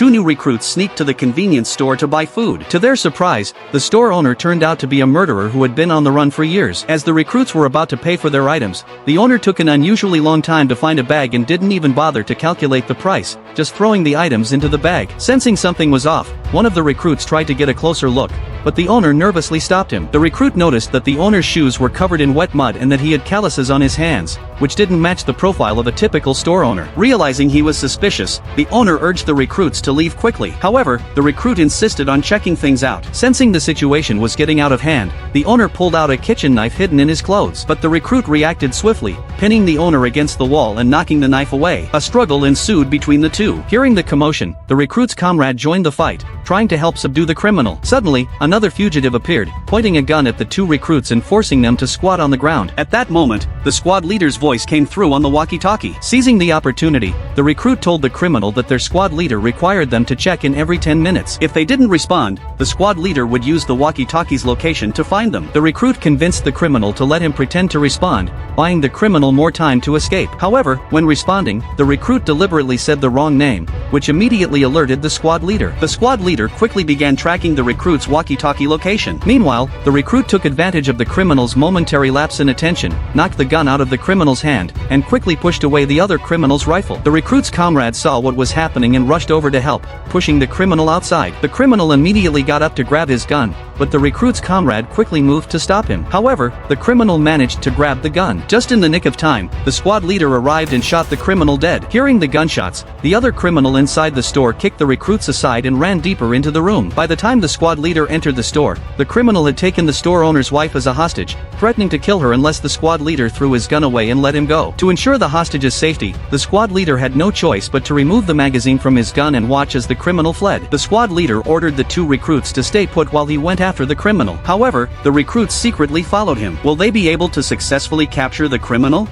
two new recruits sneaked to the convenience store to buy food. To their surprise, the store owner turned out to be a murderer who had been on the run for years. As the recruits were about to pay for their items, the owner took an unusually long time to find a bag and didn't even bother to calculate the price, just throwing the items into the bag. Sensing something was off, one of the recruits tried to get a closer look, but the owner nervously stopped him. The recruit noticed that the owner's shoes were covered in wet mud and that he had calluses on his hands, which didn't match the profile of a typical store owner. Realizing he was suspicious, the owner urged the recruits to leave quickly. However, the recruit insisted on checking things out. Sensing the situation was getting out of hand, the owner pulled out a kitchen knife hidden in his clothes. But the recruit reacted swiftly, pinning the owner against the wall and knocking the knife away. A struggle ensued between the two. Hearing the commotion, the recruit's comrade joined the fight, trying to help subdue the criminal. Suddenly, another fugitive appeared, pointing a gun at the two recruits and forcing them to squat on the ground. At that moment, the squad leader's voice came through on the walkie-talkie. Seizing the opportunity, the recruit told the criminal that their squad leader required them to check in every 10 minutes. If they didn't respond, the squad leader would use the walkie-talkie's location to find them. The recruit convinced the criminal to let him pretend to respond, buying the criminal more time to escape. However, when responding, the recruit deliberately said the wrong name, which immediately alerted the squad leader. The squad leader quickly began tracking the recruit's walkie-talkie location. Meanwhile, the recruit took advantage of the criminal's momentary lapse in attention, knocked the gun out of the criminal's hand, and quickly pushed away the other criminal's rifle. The recruit's comrade saw what was happening and rushed over to help, pushing the criminal outside. The criminal immediately got up to grab his gun, but the recruit's comrade quickly moved to stop him. However, the criminal managed to grab the gun. Just in the nick of time, the squad leader arrived and shot the criminal dead. Hearing the gunshots, the other criminal inside the store kicked the recruits aside and ran deeper into the room. By the time the squad leader entered the store, the criminal had taken the store owner's wife as a hostage, threatening to kill her unless the squad leader threw his gun away and let him go. To ensure the hostage's safety, the squad leader had no choice but to remove the magazine from his gun and watch as the criminal fled. The squad leader ordered the two recruits to stay put while he went after the criminal. However, the recruits secretly followed him. Will they be able to successfully capture the criminal?